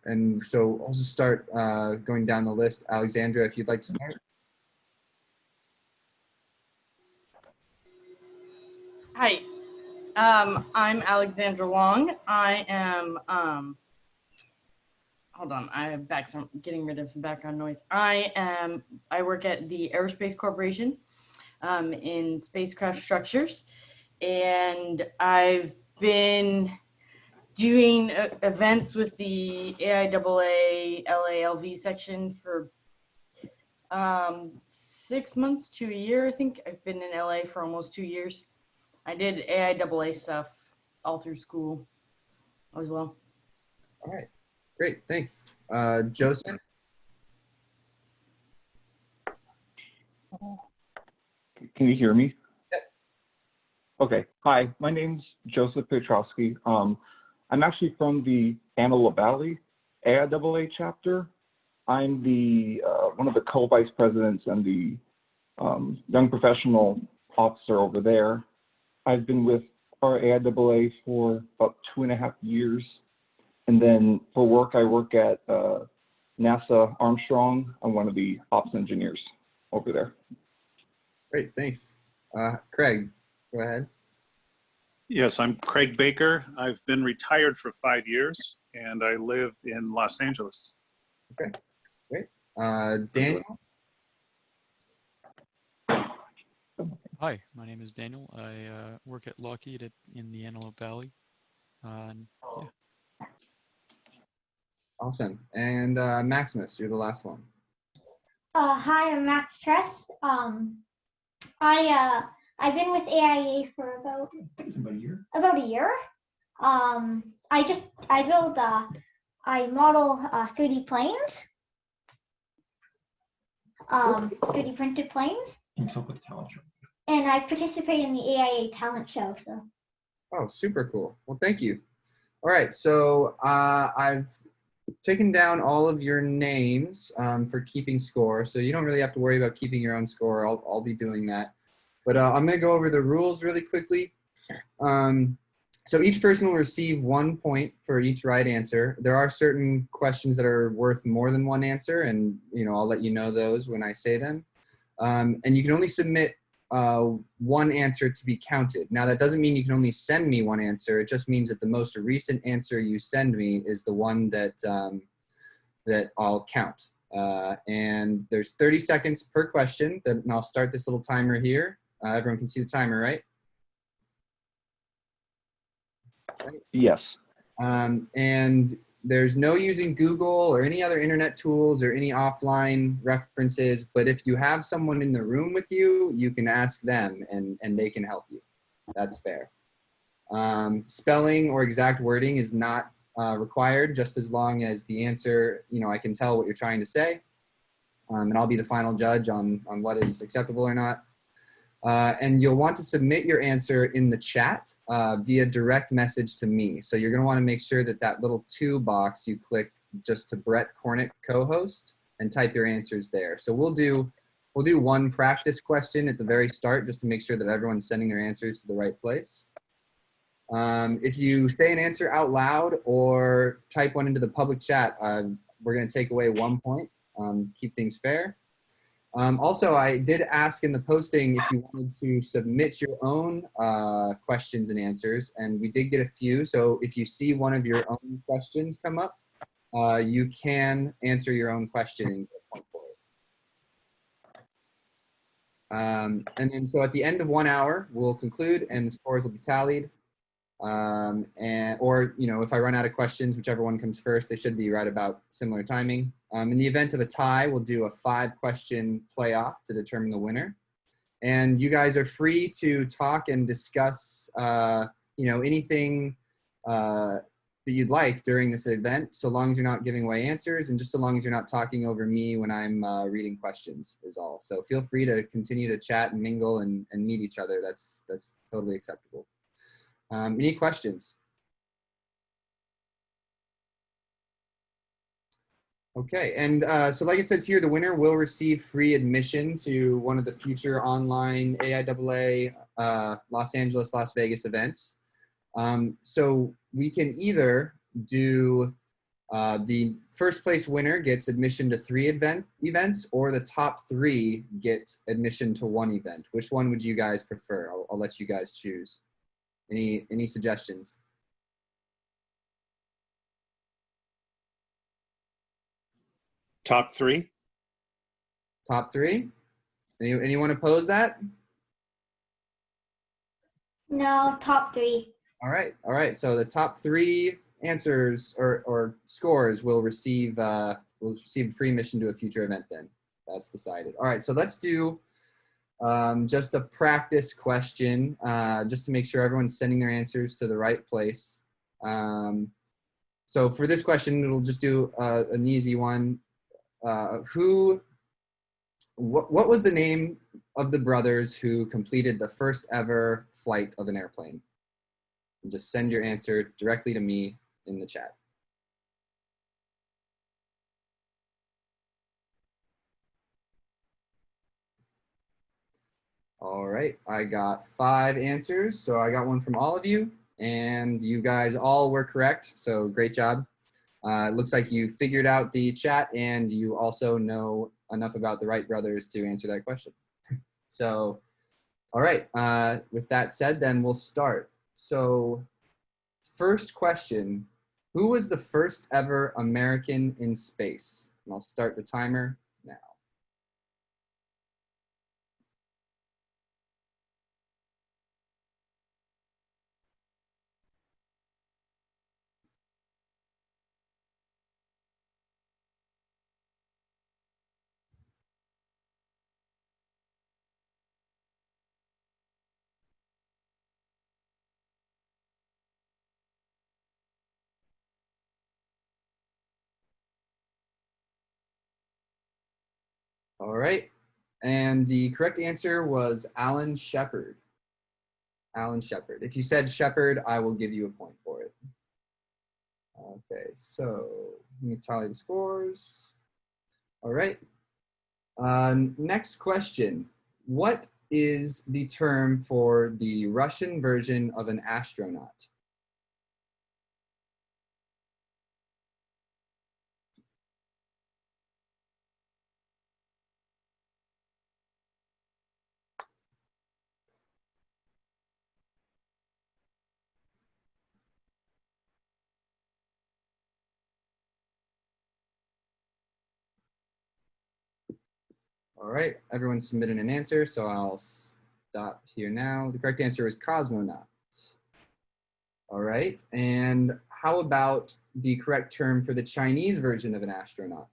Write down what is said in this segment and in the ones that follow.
And so I'll just start going down the list. Alexandra, if you'd like to start. Hi, I'm Alexandra Long. I am, hold on, I'm getting rid of some background noise. I work at the Aerospace Corporation in spacecraft structures, and I've been doing events with the AIAA LALV section for 6 months to a year. I think I've been in LA for almost 2 years. I did AIAA stuff all through school as well. All right, great, thanks. Joseph? Can you hear me? Yep. Okay, hi, my name's Joseph Piotrowski. I'm actually from the Antelope Valley AIAA chapter. I'm the one of the co-vice presidents and the young professional officer over there. I've been with our AIAA for about 2.5 years. And then for work, I work at NASA Armstrong. I'm one of the ops engineers over there. Great, thanks. Craig, go ahead. Yes, I'm Craig Baker. I've been retired for 5 years and I live in Los Angeles. Okay, great. Daniel? Hi, my name is Daniel. I work at Lockheed in the Antelope Valley. Yeah. Awesome. And Maximus, you're the last one. Hi, I'm Max Tress. I've been with AIAA for about a year. I model 3D planes, 3D printed planes. And I participate in the AIA talent show. So. Oh, super cool. Well, thank you. All right, so I've taken down all of your names for keeping score, so you don't really have to worry about keeping your own score. I'll be doing that. But I'm going to go over the rules really quickly. So each person will receive 1 point for each right answer. There are certain questions that are worth more than one answer, and I'll let you know those when I say them. And you can only submit one answer to be counted. Now that doesn't mean you can only send me one answer. It just means that the most recent answer you send me is the one that that I'll count. And there's 30 seconds per question. And I'll start this little timer here. Everyone can see the timer, right? Yes. And there's no using Google or any other internet tools or any offline references, but if you have someone in the room with you, you can ask them and they can help you. That's fair. Spelling or exact wording is not required, just as long as the answer, I can tell what you're trying to say. And I'll be the final judge on what is acceptable or not. And you'll want to submit your answer in the chat via direct message to me. So you're going to want to make sure that that little to box you click just to Brett Cornick co-host and type your answers there. So we'll do one practice question at the very start just to make sure that everyone's sending their answers to the right place. If you say an answer out loud or type one into the public chat, we're going to take away 1 point. Keep things fair. Also, I did ask in the posting if you wanted to submit your own questions and answers, and we did get a few. So if you see one of your own questions come up, you can answer your own question and get a point for it. And then so at the end of 1 hour, we'll conclude and the scores will be tallied. Or if I run out of questions, whichever one comes first, they should be right about similar timing. In the event of a tie, we'll do a 5-question playoff to determine the winner. And you guys are free to talk and discuss, anything that you'd like during this event, so long as you're not giving away answers and just so long as you're not talking over me when I'm reading questions is all. So feel free to continue to chat and mingle and meet each other. That's totally acceptable. Any questions? Okay, and so like it says here, the winner will receive free admission to one of the future online AIAA Los Angeles, Las Vegas events. So we can either do The first place winner gets admission to 3 events, or the top 3 get admission to 1 event. Which one would you guys prefer? I'll let you guys choose. Any suggestions? Top 3? Top 3? Anyone oppose that? No, top 3. All right. So the top 3 answers or scores will receive free admission to a future event. Then that's decided. All right. So let's do just a practice question, just to make sure everyone's sending their answers to the right place. So for this question, it'll just do an easy one. What was the name of the brothers who completed the first ever flight of an airplane? And just send your answer directly to me in the chat. All right, I got 5 answers. So I got one from all of you, and you guys all were correct. So great job. It looks like you figured out the chat, and you also know enough about the Wright brothers to answer that question. So, all right, with that said, then we'll start. So first question, who was the first ever American in space? And I'll start the timer now. All right, and the correct answer was Alan Shepard. Alan Shepard. If you said Shepard, I will give you a point for it. Okay, so let me tally the scores. All right. Next question. What is the term for the Russian version of an astronaut? All right, everyone submitted an answer, so I'll stop here now. The correct answer is cosmonaut. All right, and how about the correct term for the Chinese version of an astronaut?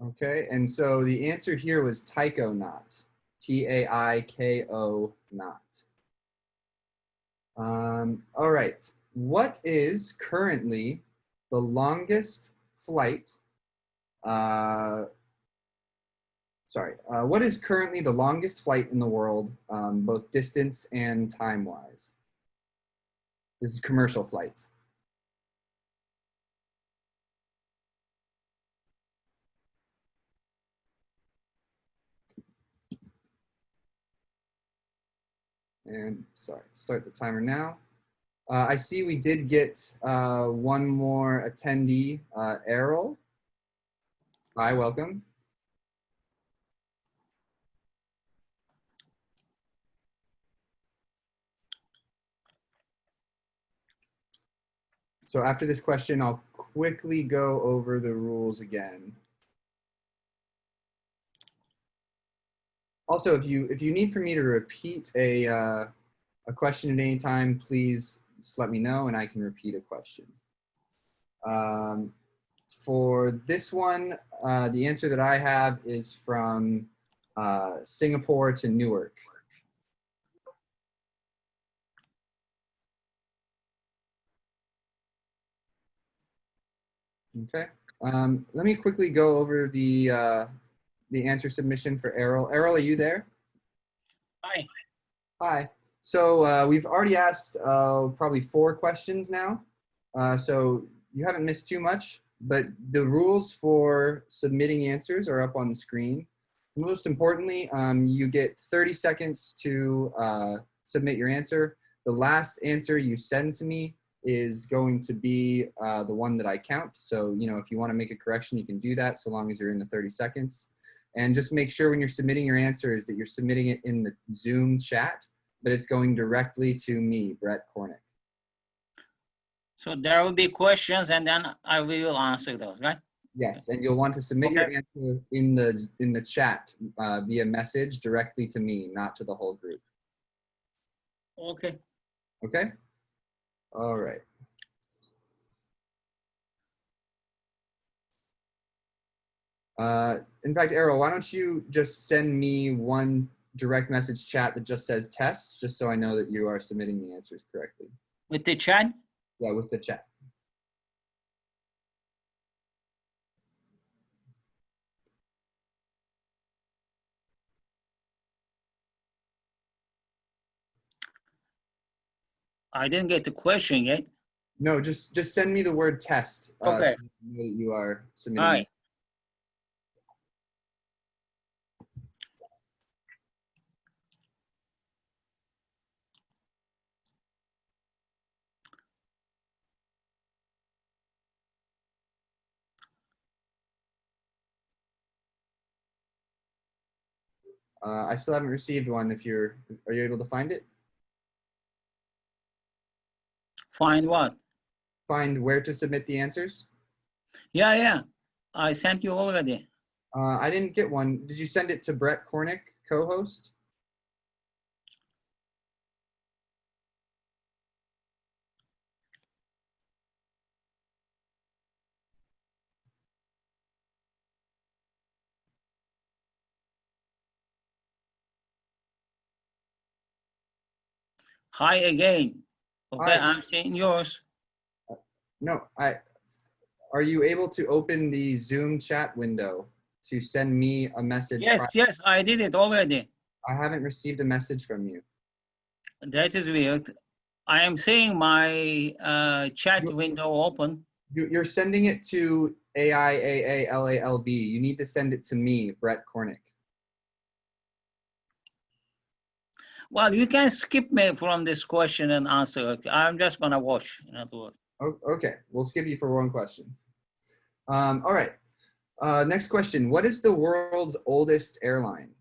Okay, and so the answer here was taikonaut, Taiko not. All right, what is currently the longest flight? What is currently the longest flight in the world, both distance and time-wise? This is commercial flights. And sorry, start the timer now. I see we did get one more attendee, Errol. Hi, welcome. So after this question, I'll quickly go over the rules again. Also, if you need for me to repeat a question at any time, please just let me know and I can repeat a question. For this one, the answer that I have is from Singapore to Newark. Okay. Let me quickly go over the answer submission for Errol. Errol, are you there? Hi. Hi. So we've already asked probably 4 questions now. So you haven't missed too much, but the rules for submitting answers are up on the screen. Most importantly, you get 30 seconds to submit your answer. The last answer you send to me is going to be the one that I count. So, you know, if you want to make a correction, you can do that so long as you're in the 30 seconds. And just make sure when you're submitting your answers that you're submitting it in the Zoom chat, but it's going directly to me, Brett Cornick. So there will be questions and then I will answer those, right? Yes, and you'll want to submit your answer in the chat via message directly to me, not to the whole group. Okay. Okay? All right. In fact, Errol, why don't you just send me one direct message chat that just says test, just so I know that you are submitting the answers correctly. With the chat? Yeah, with the chat. I didn't get the question yet. No, just send me the word test. Okay. So I know that you are submitting. All right. I still haven't received one. Are you able to find it? Find what? Find where to submit the answers? Yeah. I sent you already. I didn't get one. Did you send it to Brett Cornick, co-host? Hi again. Okay, Hi. I'm seeing yours. No, are you able to open the Zoom chat window to send me a message? Yes, I did it already. I haven't received a message from you. That is weird. I am seeing my chat window open. You're sending it to AIAA You need to send it to me, Brett Cornick. Well, you can skip me from this question and answer. I'm just gonna watch, in other words. Okay, we'll skip you for one question. All right, next question. What is the world's oldest airline?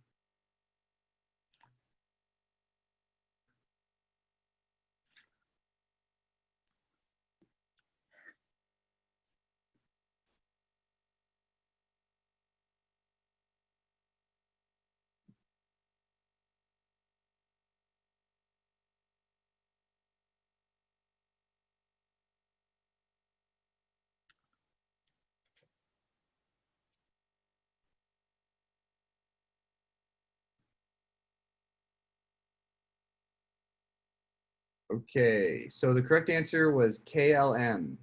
Okay, so the correct answer was KLM.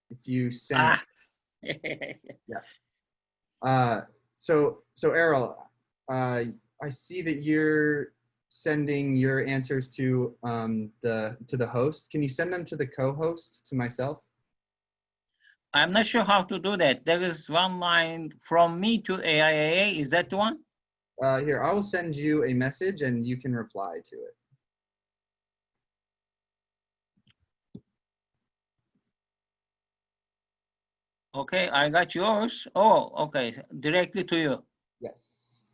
If you sent, yeah. So Errol, I see that you're sending your answers to the host. Can you send them to the co-host, to myself? I'm not sure how to do that. There is one line from me to AIAA. Is that the one? Here, I will send you a message and you can reply to it. Okay, I got yours. Oh, okay, directly to you. Yes.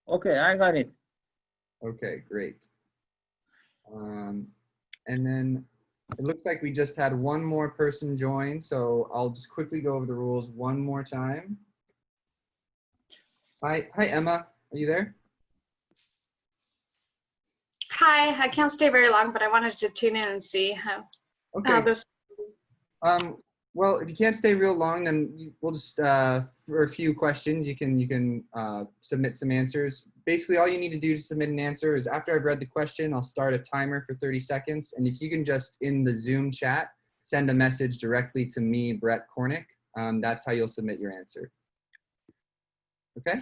Okay, I got it. Okay, great. And then it looks like we just had one more person join, so I'll just quickly go over the rules one more time. Hi, Emma. Are you there? Hi, I can't stay very long, but I wanted to tune in and see how this. Well, if you can't stay real long, then we'll just for a few questions you can submit some answers. basically all you need to do to submit an answer is after I've read the question, I'll start a timer for 30 seconds. And if you can just in the Zoom chat, send a message directly to me, Brett Cornick, that's how you'll submit your answer. Okay?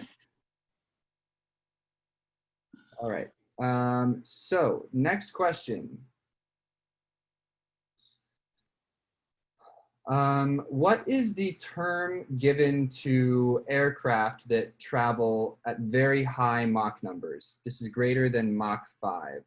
All right. So next question. What is the term given to aircraft that travel at very high Mach numbers? This is greater than Mach 5.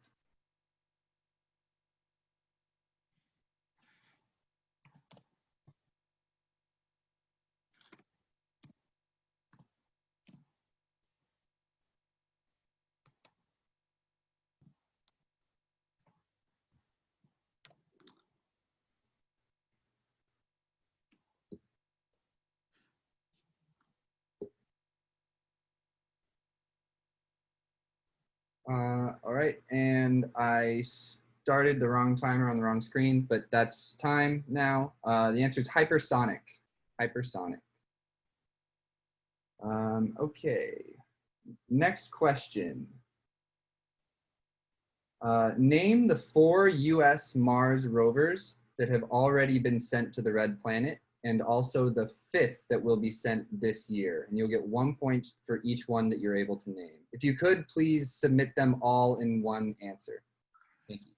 All right, and I started the wrong timer on the wrong screen, but that's time now. The answer is hypersonic. Hypersonic. Okay, next question. Name the 4 US Mars rovers that have already been sent to the Red Planet, and also the 5th that will be sent this year. And you'll get 1 point for each one that you're able to name. If you could, please submit them all in one answer. Thank you.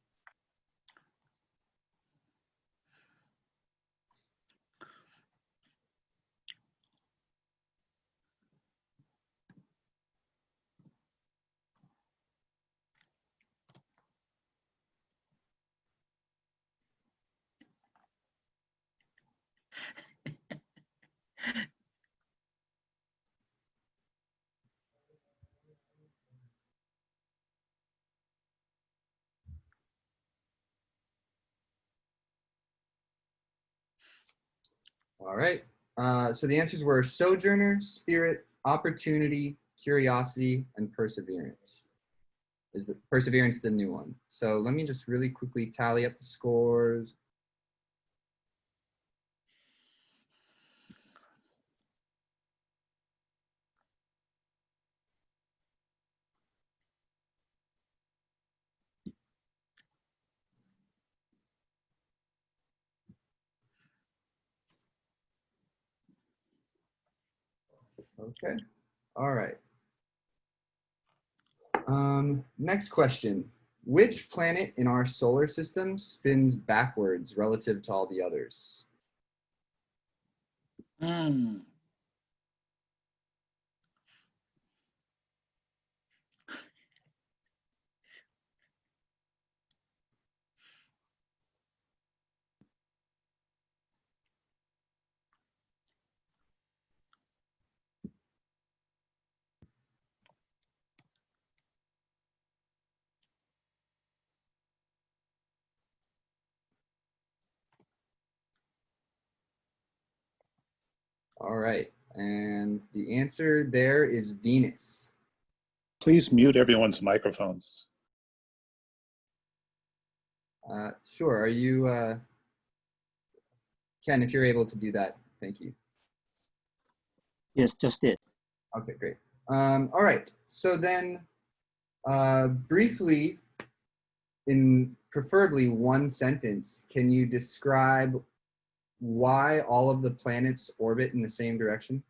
All right. So the answers were Sojourner, Spirit, Opportunity, Curiosity, and Perseverance. Is the Perseverance the new one? So let me just really quickly tally up the scores. Okay. All right. Next question. Which planet in our solar system spins backwards relative to all the others? Hmm. All right. And the answer there is Venus. Please mute everyone's microphones. Sure. Are you, Ken, if you're able to do that, thank you. Yes, just did. Okay, great. All right. So then briefly, in preferably one sentence, can you describe why all of the planets orbit in the same direction?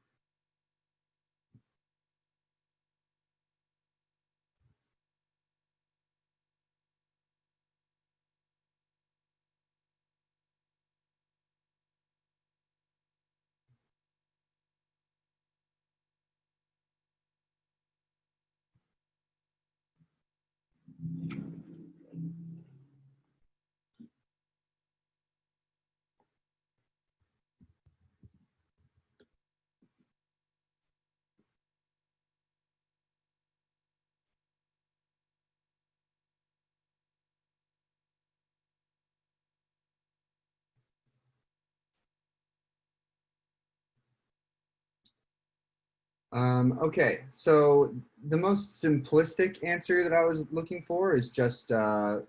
Okay, so the most simplistic answer that I was looking for is just, the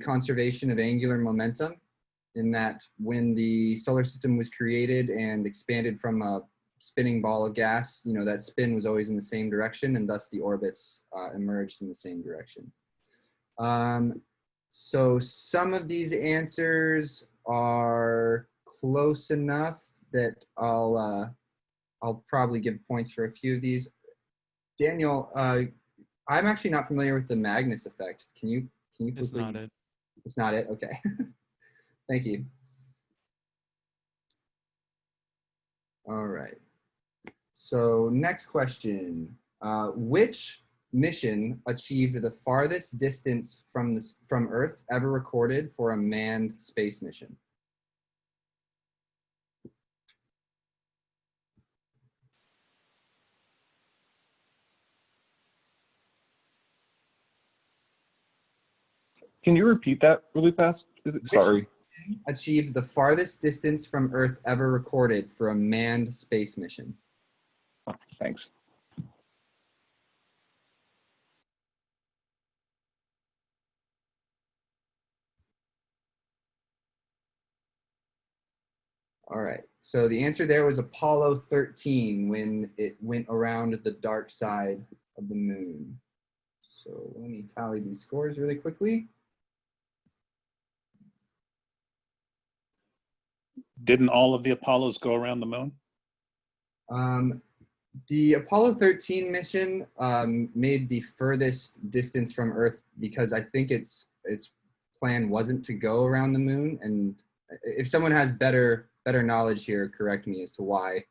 conservation of angular momentum, in that when the solar system was created and expanded from a spinning ball of gas, that spin was always in the same direction, and thus the orbits emerged in the same direction. So some of these answers are close enough that I'll probably give points for a few of these. Daniel, I'm actually not familiar with the Magnus effect. Can you It's not it. It's not it? Okay. Thank you. All right. So next question. Which mission achieved the farthest distance from Earth ever recorded for a manned space mission? Can you repeat that really fast? Sorry. Achieved the farthest distance from Earth ever recorded for a manned space mission? Oh, thanks. All right. So the answer there was Apollo 13 when it went around the dark side of the moon. So let me tally these scores really quickly. Didn't all of the Apollos go around the moon? The Apollo 13 mission made the furthest distance from Earth because I think its plan wasn't to go around the moon. And if someone has better knowledge here, correct me as to why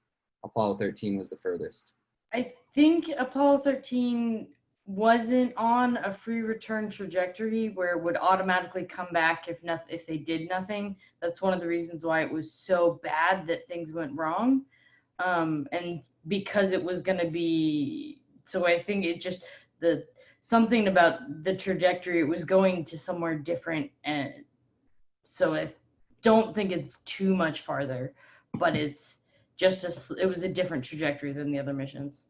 Apollo 13 was the furthest. I think Apollo 13 wasn't on a free return trajectory where it would automatically come back if they did nothing. That's one of the reasons why it was so bad that things went wrong. And because it was going to be, so I think it just, something about the trajectory, it was going to somewhere different. And so I don't think it's too much farther, but it's just it was a different trajectory than the other missions.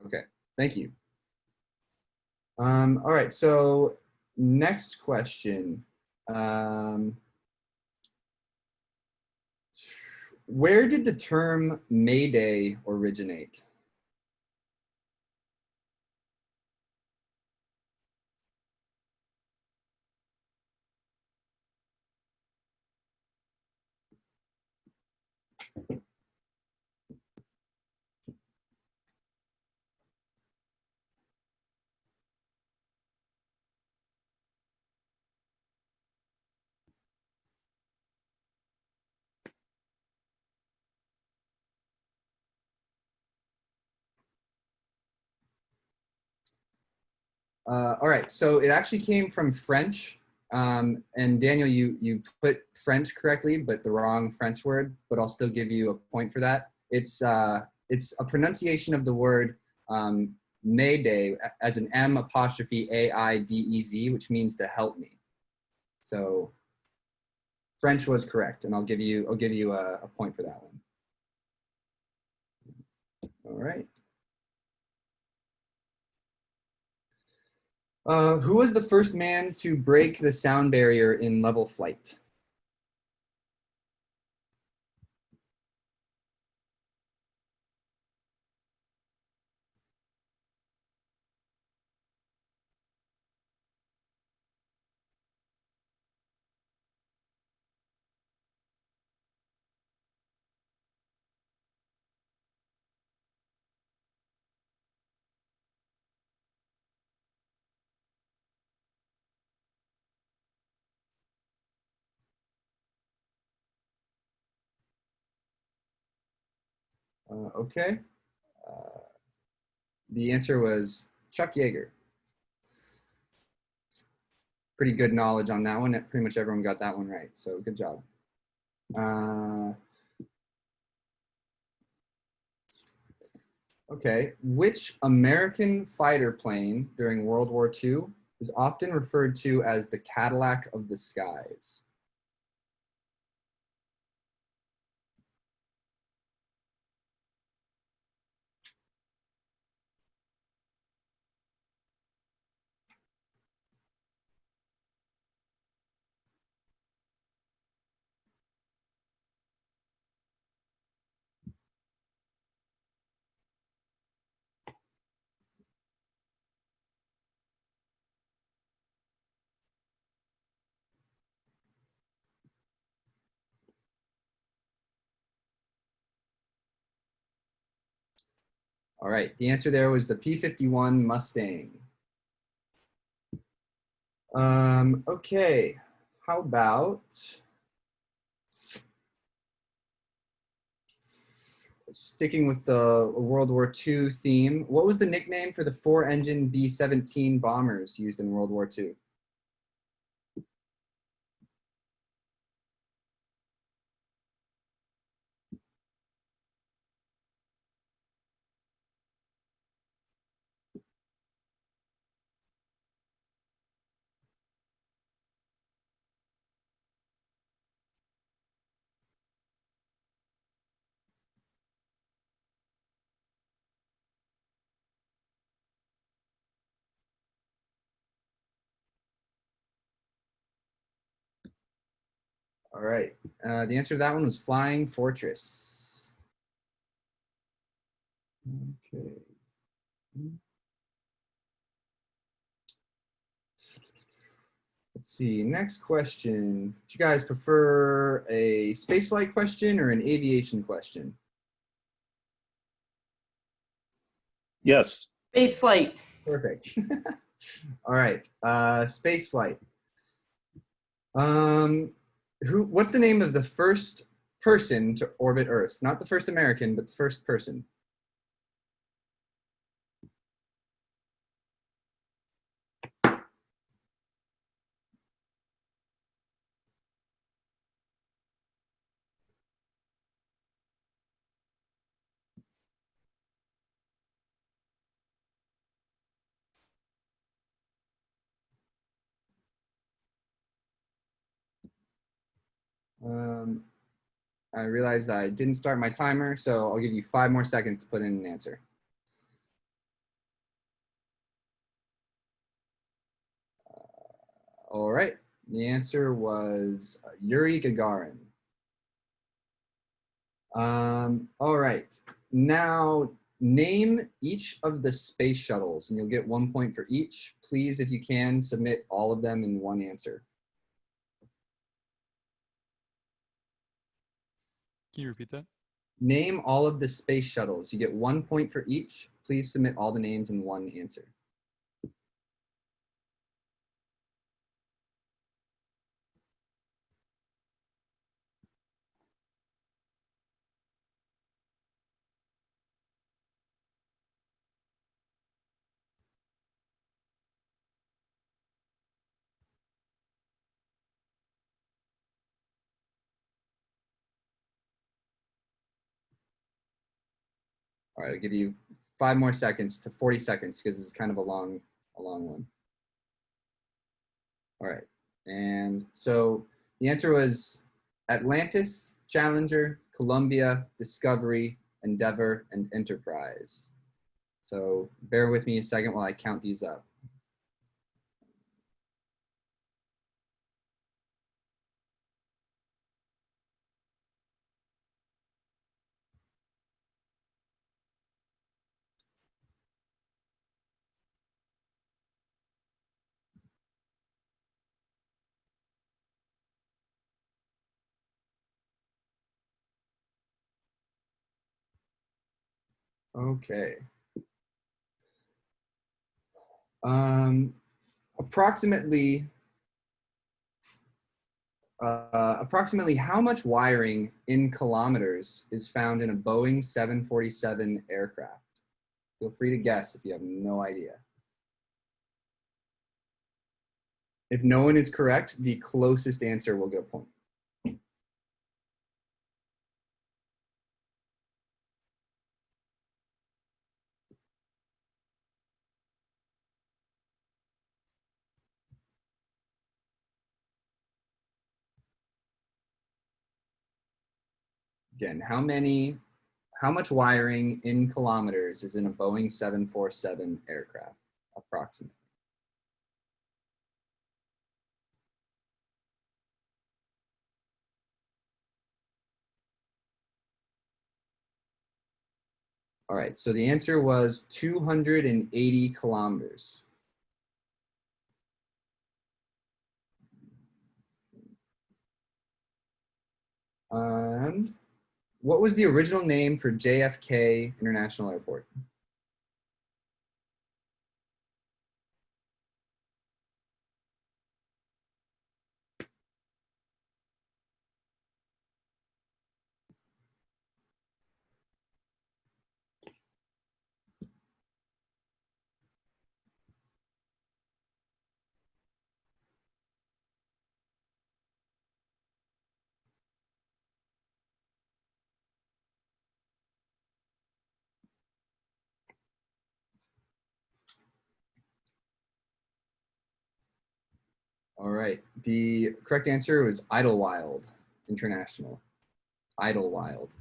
Okay, thank you. All right, so next question. Where did the term Mayday originate? All right, so it actually came from French. And Daniel, you put French correctly, but the wrong French word, but I'll still give you a point for that. It's a pronunciation of the word Mayday as an M apostrophe A-I-D-E-Z, which means to help me. So French was correct, and I'll give you a point for that one. All right. Who was the first man to break the sound barrier in level flight? Okay. The answer was Chuck Yeager. Pretty good knowledge on that one. Pretty much everyone got that one right, so good job. Okay, which American fighter plane during World War II is often referred to as the Cadillac of the skies? All right, the answer there was the P-51 Mustang. Okay, how about sticking with the World War II theme, what was the nickname for the 4-engine B-17 bombers used in World War II? All right, the answer to that one was Flying Fortress. Okay. Let's see, next question. Do you guys prefer a spaceflight question or an aviation question? Yes. Space flight. Perfect. All right, spaceflight. What's the name of the first person to orbit Earth? Not the first American, but the first person. I realized I didn't start my timer, so I'll give you 5 more seconds to put in an answer. All right, the answer was Yuri Gagarin. All right, now name each of the space shuttles, and you'll get 1 point for each. Please, if you can, submit all of them in one answer. Can you repeat that? Name all of the space shuttles. You get 1 point for each. Please submit all the names in one answer. All right, I'll give you 5 more seconds to 40 seconds because this is kind of a long one. All right, and so the answer was Atlantis, Challenger, Columbia, Discovery, Endeavour, and Enterprise. So bear with me a second while I count these up. Okay. Approximately how much wiring in kilometers is found in a Boeing 747 aircraft? Feel free to guess if you have no idea. If no one is correct, the closest answer will get a point. Again, how much wiring in kilometers is in a Boeing 747 aircraft, approximately? All right, so the answer was 280 kilometers. And what was the original name for JFK International Airport? All right. The correct answer was Idlewild International. Idlewild.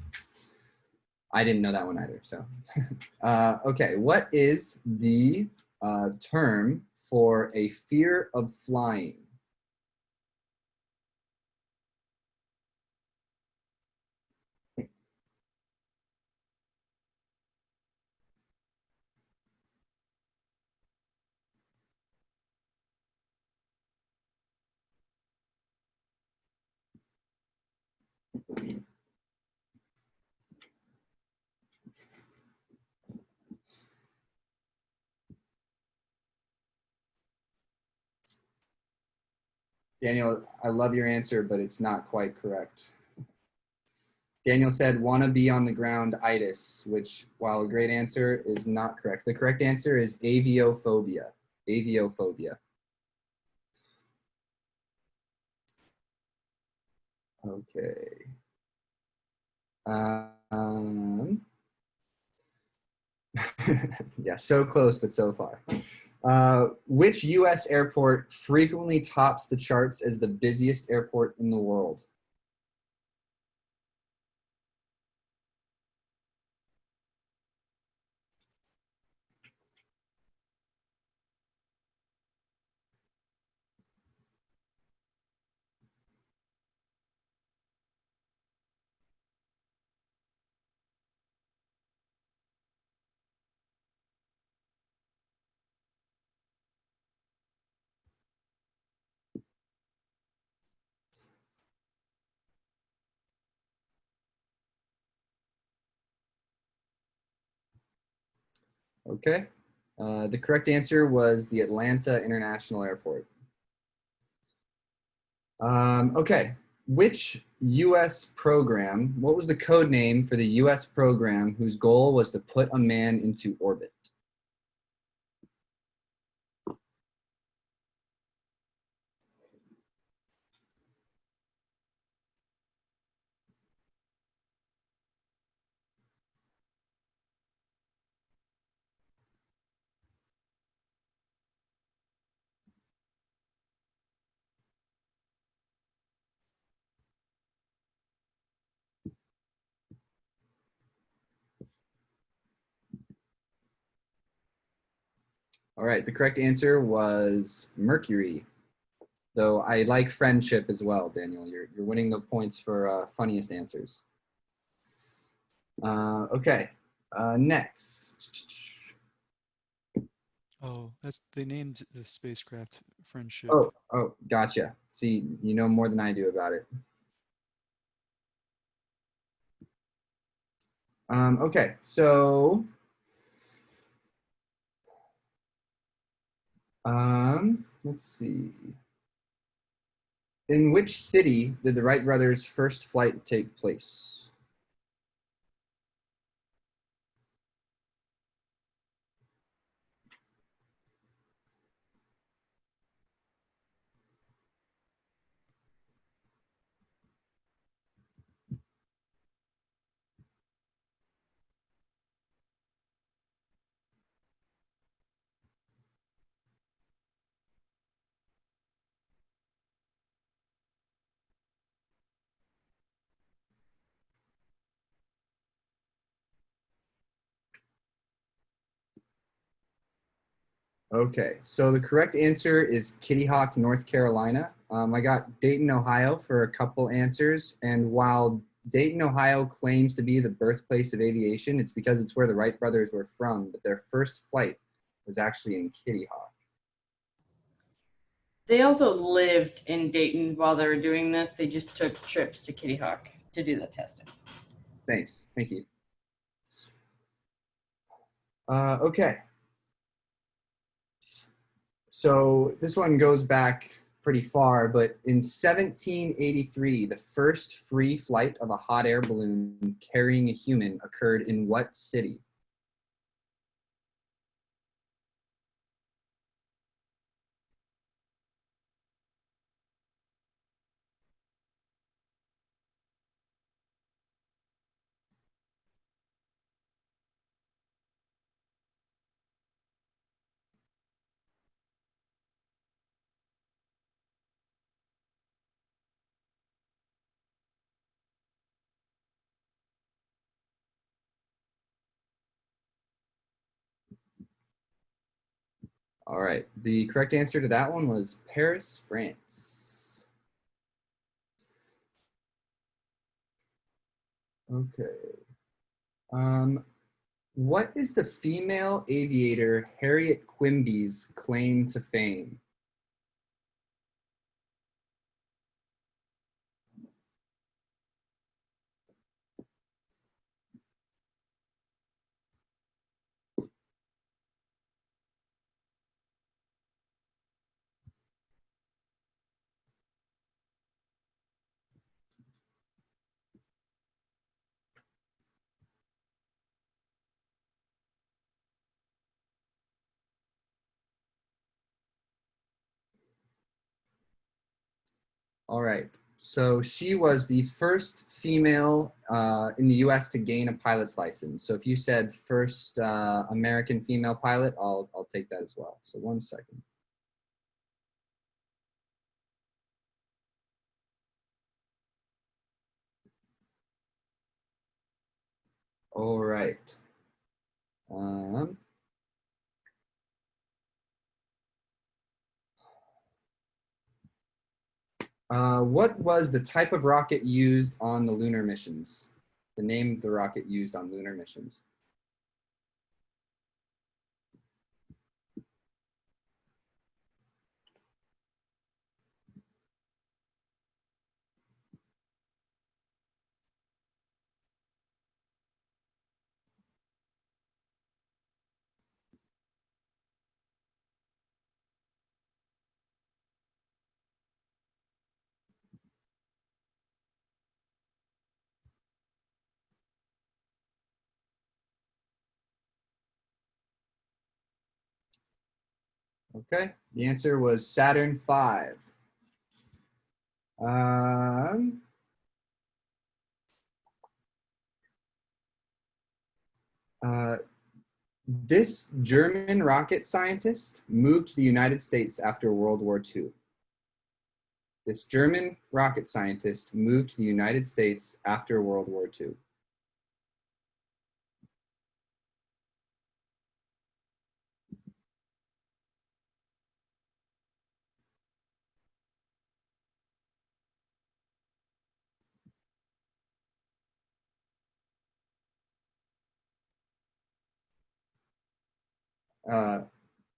I didn't know that one either. So, okay. What is the term for a fear of flying? Daniel, I love your answer, but it's not quite correct. Daniel said, wanna be on the ground itis, which, while a great answer, is not correct. The correct answer is aviophobia. Aviophobia. Okay. Yeah, so close, but so far. Which US airport frequently tops the charts as the busiest airport in the world? Okay. The correct answer was the Atlanta International Airport. Okay. Which US program, what was the code name for the US program whose goal was to put a man into orbit? All right, the correct answer was Mercury. Though I like friendship as well, Daniel. You're winning the points for funniest answers. Okay, next. Oh, they named the spacecraft Friendship. Oh, gotcha. See, you know more than I do about it. Okay, so let's see. In which city did the Wright brothers' first flight take place? Okay, so the correct answer is Kitty Hawk, North Carolina. I got Dayton, Ohio for a couple answers, and while Dayton, Ohio claims to be the birthplace of aviation, it's because it's where the Wright brothers were from, but their first flight was actually in Kitty Hawk. They also lived in Dayton while they were doing this. They just took trips to Kitty Hawk to do the testing. Thanks, thank you. Okay. So this one goes back pretty far, but in 1783, the first free flight of a hot air balloon carrying a human occurred in what city? All right, the correct answer to that one was Paris, France. Okay. What is the female aviator Harriet Quimby's claim to fame? All right. So she was the first female in the U.S. to gain a pilot's license. So if you said first American female pilot, I'll take that as well. So 1 second. All right. What was the type of rocket used on the lunar missions? The name of the rocket used on lunar missions. Okay, the answer was Saturn V. This German rocket scientist moved to the United States after World War II. This German rocket scientist moved to the United States after World War II.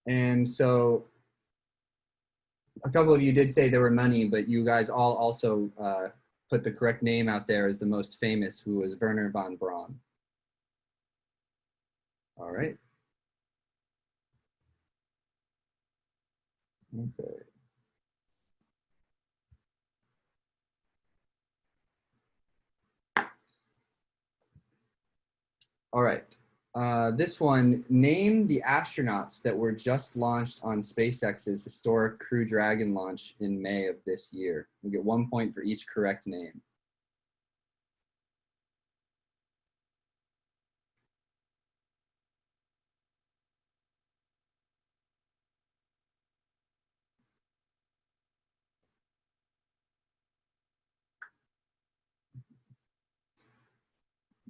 And so a couple of you did say there were many, but you guys all also put the correct name out there as the most famous, who was Werner von Braun. All right. Okay. All right. This one, name the astronauts that were just launched on SpaceX's historic Crew Dragon launch in May of this year. You get 1 point for each correct name.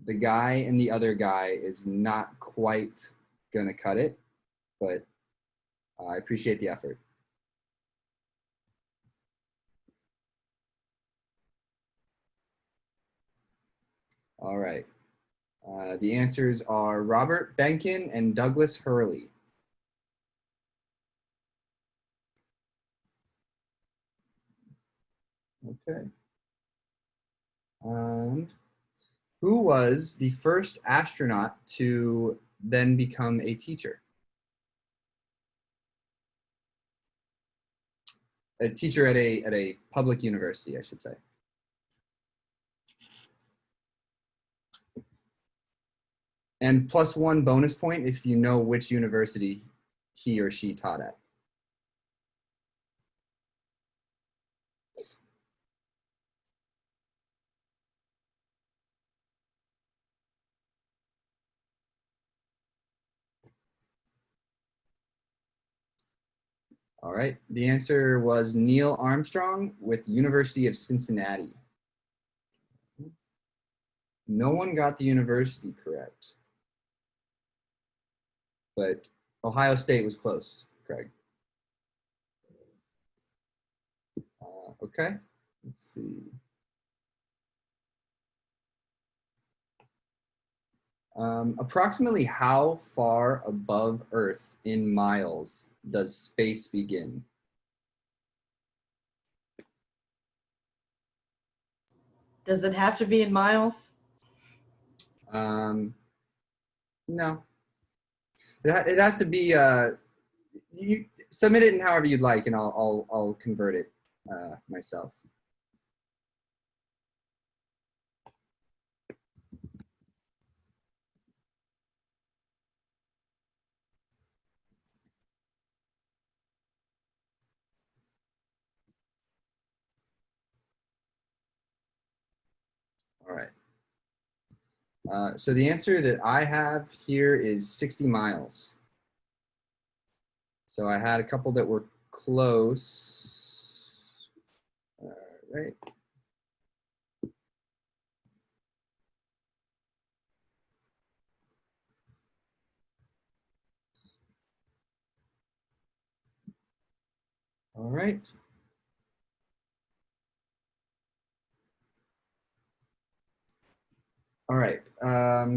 The guy and the other guy is not quite gonna cut it, but I appreciate the effort. All right. The answers are Robert Benkin and Douglas Hurley. Okay. Who was the first astronaut to then become a teacher? A teacher at a public university, I should say. And +1 bonus point if you know which university he or she taught at. All right, the answer was Neil Armstrong with University of Cincinnati. No one got the university correct, but Ohio State was close. Craig. Okay, let's see. Approximately how far above Earth in miles does space begin? Does it have to be in miles? No. It has to be, you submit it in however you'd like, and I'll convert it myself. All right. So the answer that I have here is 60 miles. So I had a couple that were close. All right. All right. All right.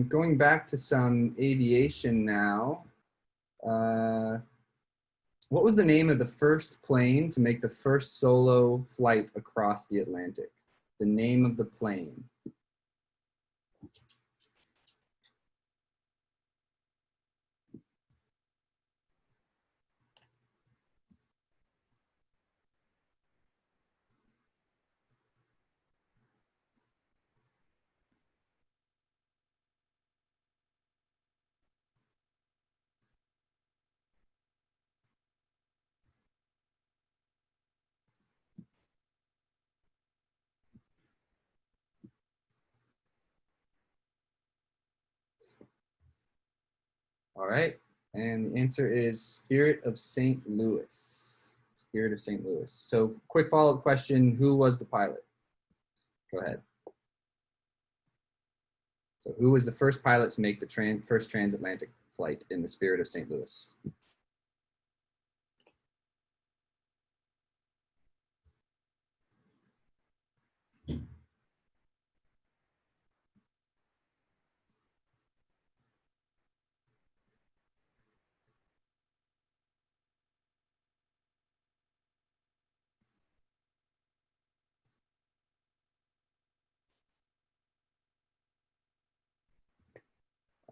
Going back to some aviation now. What was the name of the first plane to make the first solo flight across the Atlantic? The name of the plane. All right. And the answer is Spirit of St. Louis. Spirit of St. Louis. So quick follow-up question, who was the pilot? Go ahead. So who was the first pilot to make the first transatlantic flight in the Spirit of St. Louis?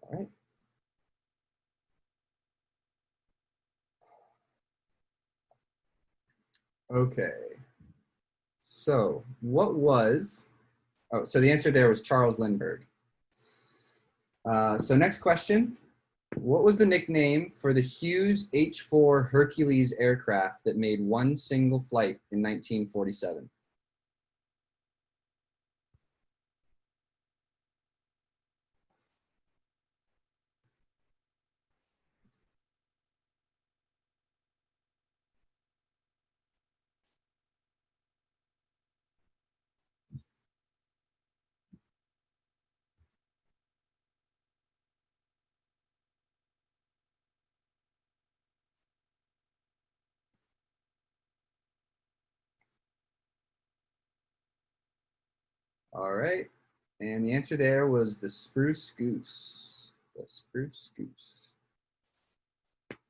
All right. Okay. So what was, oh, so the answer there was Charles Lindbergh. So next question. What was the nickname for the Hughes H-4 Hercules aircraft that made one single flight in 1947? All right. And the answer there was the Spruce Goose. The Spruce Goose.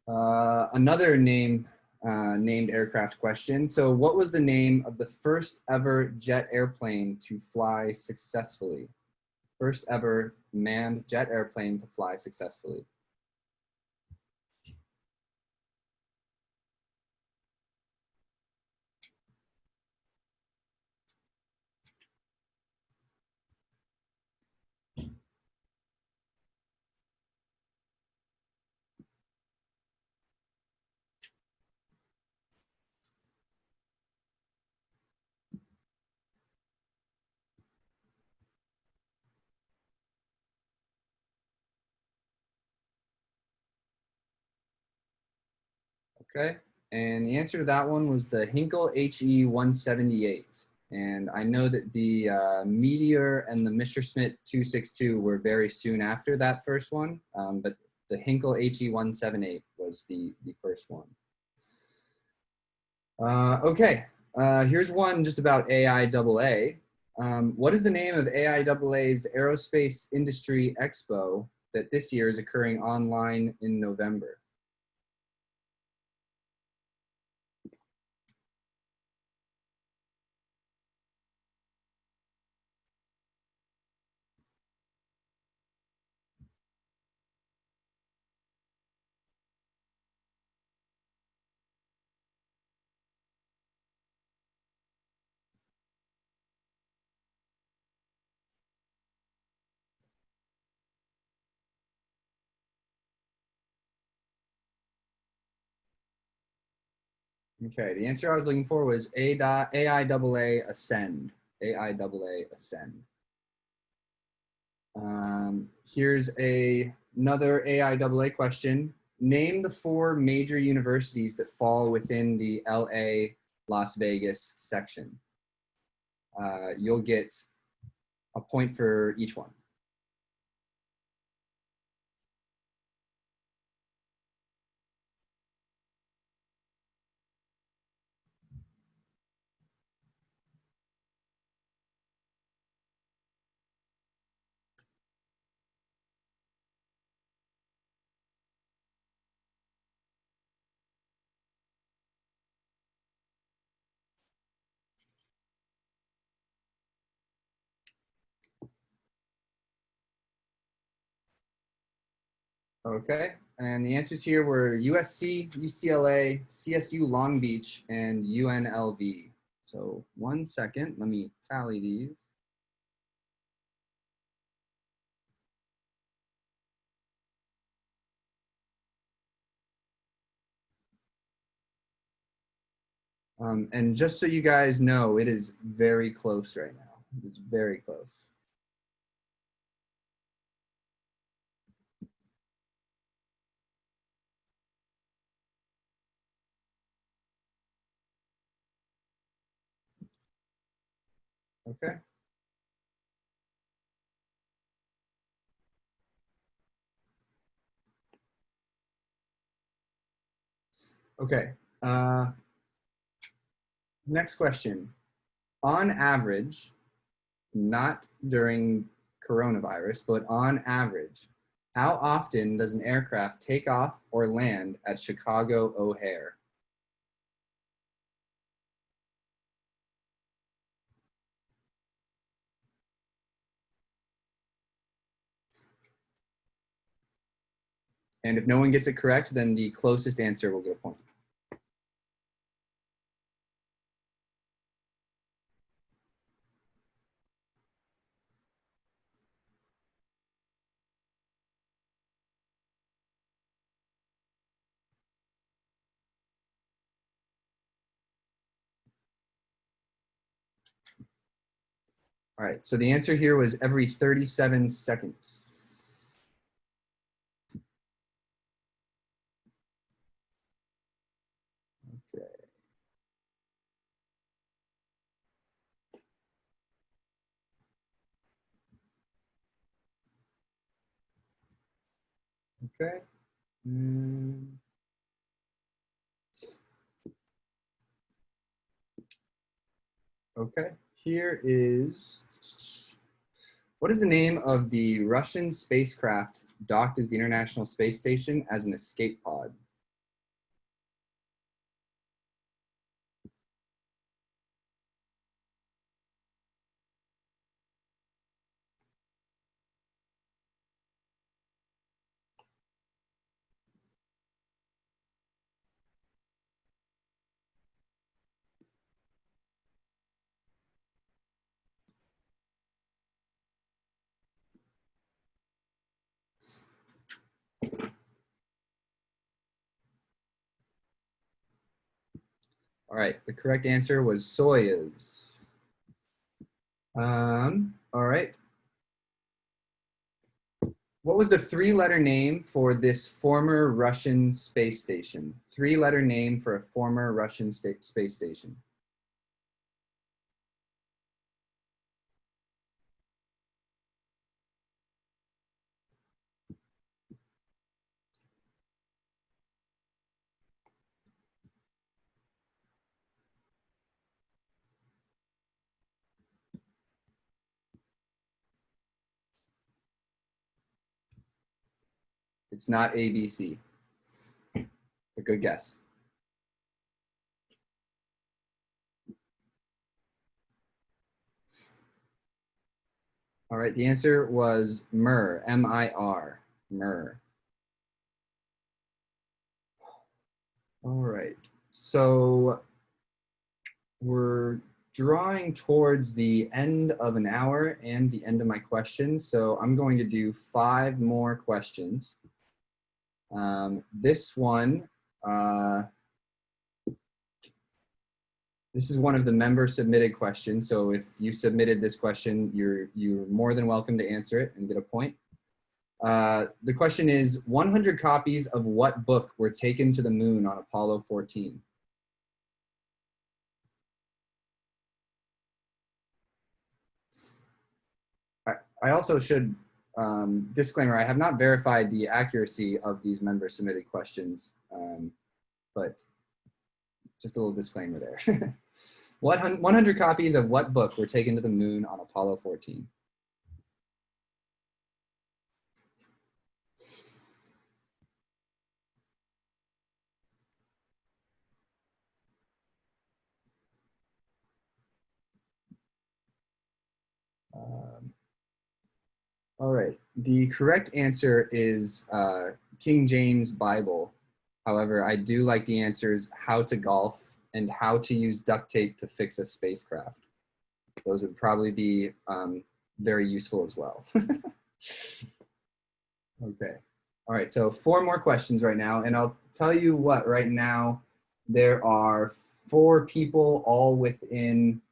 Another named aircraft question. So what was the name of the first ever jet airplane to fly successfully? First ever manned jet airplane to fly successfully. Okay, and the answer to that one was the Hinkle HE 178. And I know that the Meteor and the Messerschmitt 262 were very soon after that first one, but the Hinkle HE 178 was the first one. Okay, here's one just about AIAA. What is the name of AIAA's Aerospace Industry Expo that this year is occurring online in November? Okay, the answer I was looking for was AIAA Ascend. AIAA Ascend. Here's another AIAA question. Name the 4 major universities that fall within the LA Las Vegas section. You'll get a point for each one. Okay, and the answers here were USC, UCLA, CSU Long Beach, and UNLV. So 1 second, let me tally these. And just so you guys know, it is very close right now. It's very close. Okay. Okay. Next question. On average, not during coronavirus, but on average, how often does an aircraft take off or land at Chicago O'Hare? And if no one gets it correct, then the closest answer will get a point. All right, so the answer here was every 37 seconds. Okay. Okay. Okay, here is, what is the name of the Russian spacecraft docked as the International Space Station as an escape pod? All right, the correct answer was Soyuz. All right. What was the 3-letter name for this former Russian space station? 3-letter name for a former Russian space station. It's not ABC. A good guess. All right, the answer was MIR, M-I-R, MIR. All right, so we're drawing towards the end of an hour and the end of my questions, so I'm going to do 5 more questions. This one, this is one of the member submitted questions, so if you submitted this question, you're more than welcome to answer it and get a point. The question is, 100 copies of what book were taken to the moon on Apollo 14? I also should, disclaimer, I have not verified the accuracy of these member submitted questions, but just a little disclaimer there. 100 copies of what book were taken to the moon on Apollo 14? All right, the correct answer is King James Bible. However, I do like the answers How to Golf and How to Use Duct Tape to Fix a Spacecraft. Those would probably be very useful as well. Okay, all right, so 4 more questions right now, and I'll tell you what, right now, there are 4 people all within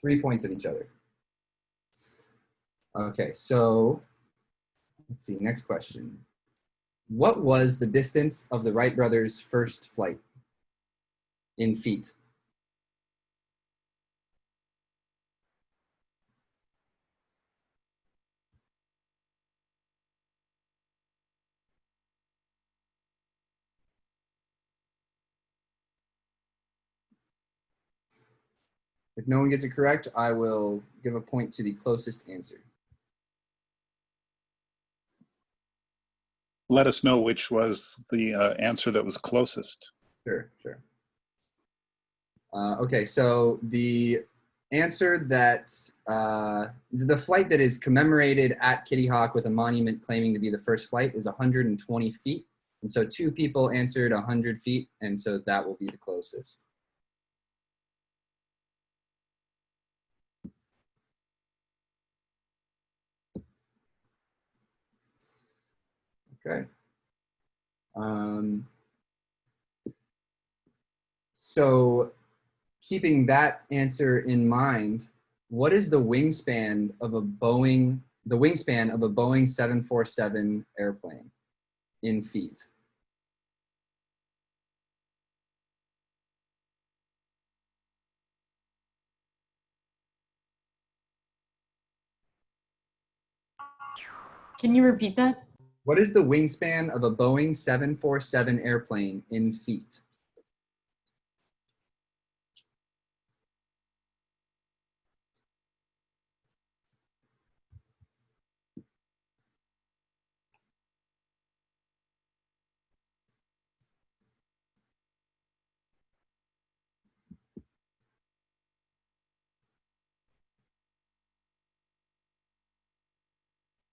3 points of each other. Okay, so let's see, next question. What was the distance of the Wright brothers' first flight in feet? If no one gets it correct, I will give a point to the closest answer. Let us know which was the answer that was closest. Sure, sure. Okay, so the answer that, the flight that is commemorated at Kitty Hawk with a monument claiming to be the first flight is 120 feet. And so 2 people answered 100 feet, and so that will be the closest. Okay. So keeping that answer in mind, what is the wingspan of a Boeing 747 airplane in feet? Can you repeat that? What is the wingspan of a Boeing 747 airplane in feet?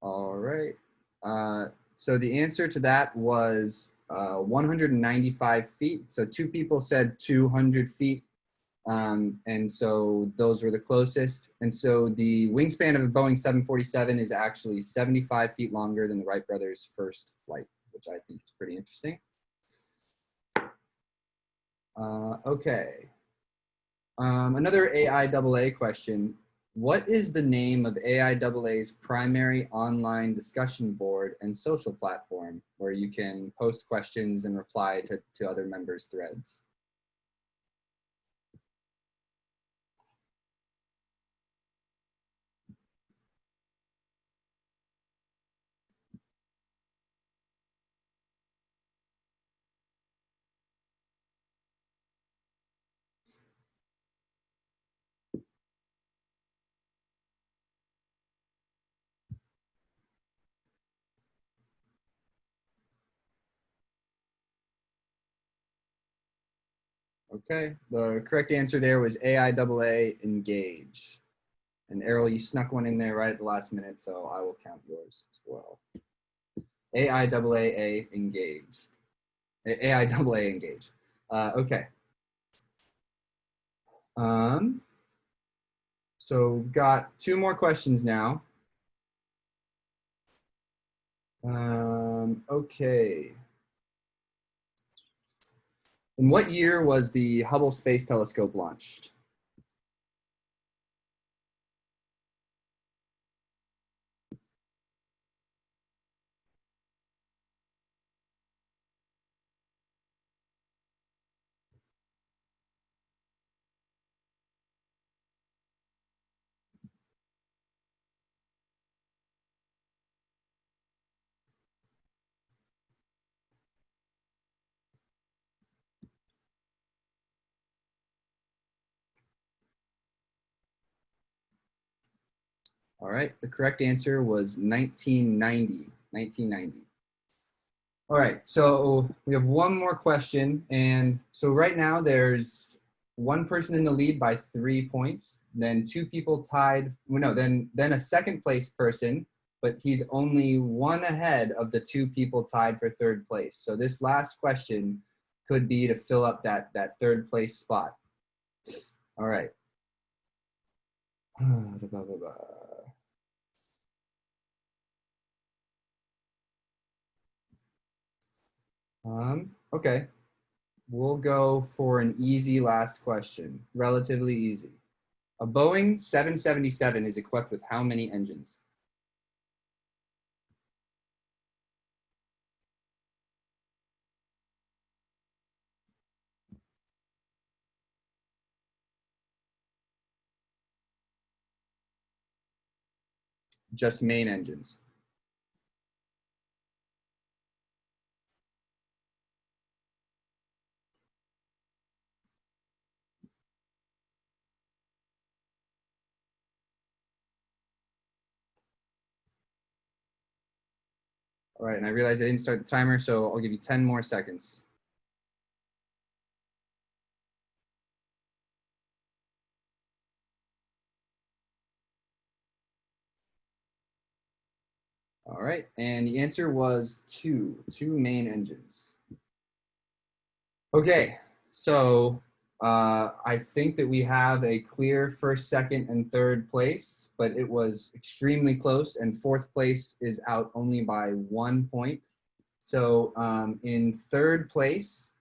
All right. So the answer to that was 195 feet. So 2 people said 200 feet. And so those were the closest. And so the wingspan of a Boeing 747 is actually 75 feet longer than the Wright brothers' first flight, which I think is pretty interesting. Okay. Another AIAA question. What is the name of AIAA's primary online discussion board and social platform where you can post questions and reply to other members' threads? Okay, the correct answer there was AIAA Engage. And Errol, you snuck one in there right at the last minute, so I will count yours as well. AIAA Engage. AIAA Engage. Okay. So we've got 2 more questions now. Okay. In what year was the Hubble Space Telescope launched? All right, the correct answer was 1990. 1990. All right, so we have one more question. And so right now there's one person in the lead by 3 points, then 2 people tied, well, no, then a second place person, but he's only 1 ahead of the 2 people tied for 3rd place. So this last question could be to fill up that 3rd place spot. All right. Okay, we'll go for an easy last question, relatively easy. A Boeing 777 is equipped with how many engines? Just main engines. All right, and I realized I didn't start the timer, so I'll give you 10 more seconds. All right, and the answer was two main engines. Okay, so I think that we have a clear 1st, 2nd, and 3rd place, but it was extremely close, and 4th place is out only by 1 point. So in 3rd place,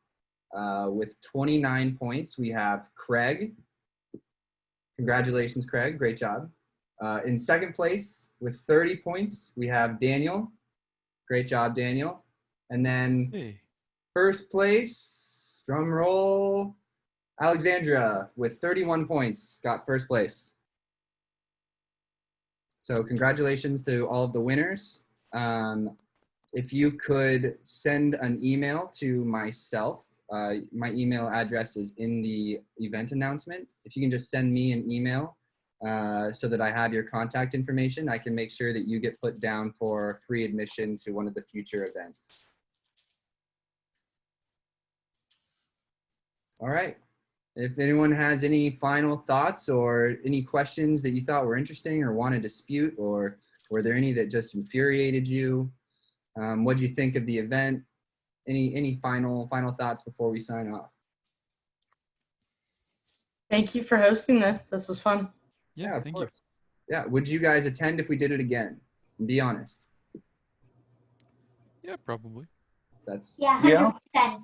with 29 points, we have Craig. Congratulations, Craig, great job. In 2nd place, with 30 points, we have Daniel. Great job, Daniel. And then Hey. 1st place, drum roll, Alexandra with 31 points got 1st place. So congratulations to all of the winners. If you could send an email to myself, my email address is in the event announcement. If you can just send me an email so that I have your contact information, I can make sure that you get put down for free admission to one of the future events. All right. If anyone has any final thoughts or any questions that you thought were interesting or want to dispute, or were there any that just infuriated you? What did you think of the event? Any final thoughts before we sign off? Thank you for hosting this. This was fun. Yeah, thank you. Yeah, would you guys attend if we did it again? Be honest. Yeah, probably. That's Yeah, 100%.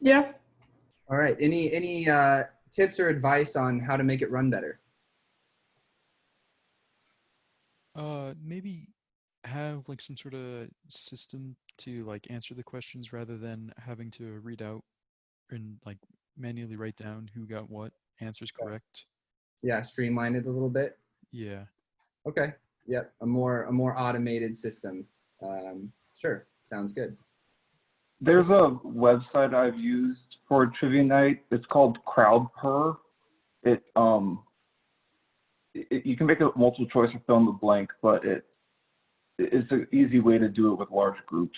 Yeah. all right. Any tips or advice on how to make it run better? Maybe have like some sort of system to like answer the questions rather than having to read out and like manually write down who got what answers correct. Yeah, streamline it a little bit. Yeah. Okay. Yep. A more automated system. Sure. Sounds good. There's a website I've used for trivia night. It's called CrowdPurr. You can make a multiple choice or fill in the blank, but it's an easy way to do it with large groups.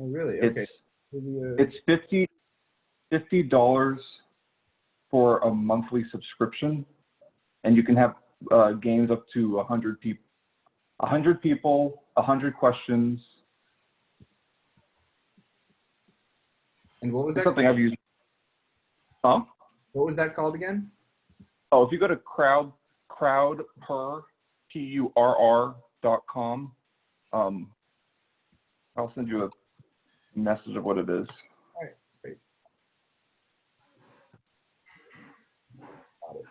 Oh, really? Okay. It's $50 for a monthly subscription, and you can have games up to 100 people. 100 people, 100 questions. And what was It's that something called? I've used. Huh? What was that called again? Oh, if you go to crowdpurr.com, I'll send you a message of what it is. All right, great. Got it.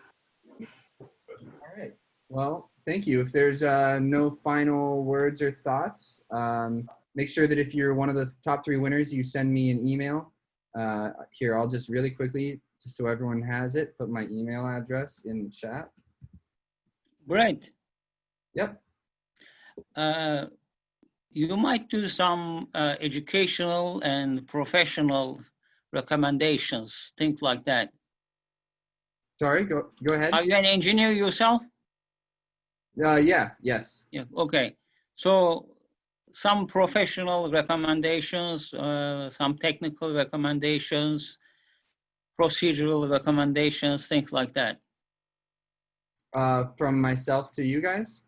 All right. Well, thank you. If there's no final words or thoughts, make sure that if you're one of the top 3 winners, you send me an email. Here, I'll just really quickly, just so everyone has it, put my email address in the chat. Great. Yep. You might do some educational and professional recommendations, things like that. Sorry, go ahead. Are you an engineer yourself? Yeah, yes. Yeah, okay. So some professional recommendations, some technical recommendations, procedural recommendations, things like that. From myself to you guys?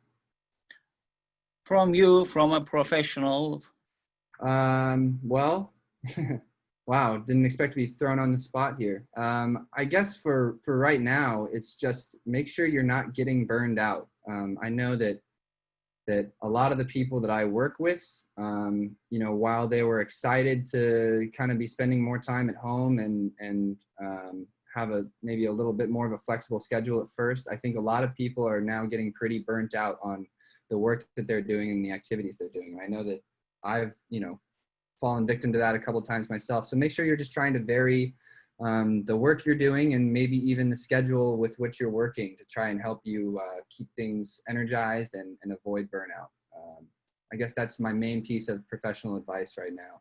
From you, from a professional. Well, wow, didn't expect to be thrown on the spot here. I guess for right now, it's just make sure you're not getting burned out. I know that a lot of the people that I work with, you know, while they were excited to kind of be spending more time at home and have maybe a little bit more of a flexible schedule at first, I think a lot of people are now getting pretty burnt out on the work that they're doing and the activities they're doing. And I know that I've, you know, fallen victim to that a couple of times myself. So make sure you're just trying to vary the work you're doing and maybe even the schedule with which you're working to try and help you keep things energized and avoid burnout. I guess that's my main piece of professional advice right now.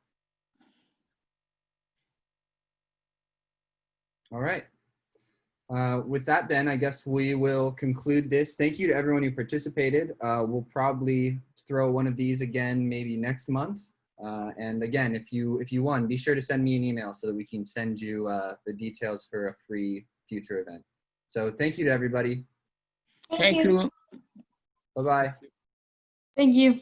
All right. With that then, I guess we will conclude this. Thank you to everyone who participated. We'll probably throw one of these again maybe next month. And again, if you won, be sure to send me an email so that we can send you the details for a free future event. So thank you to everybody. Thank you. Bye-bye. Thank you.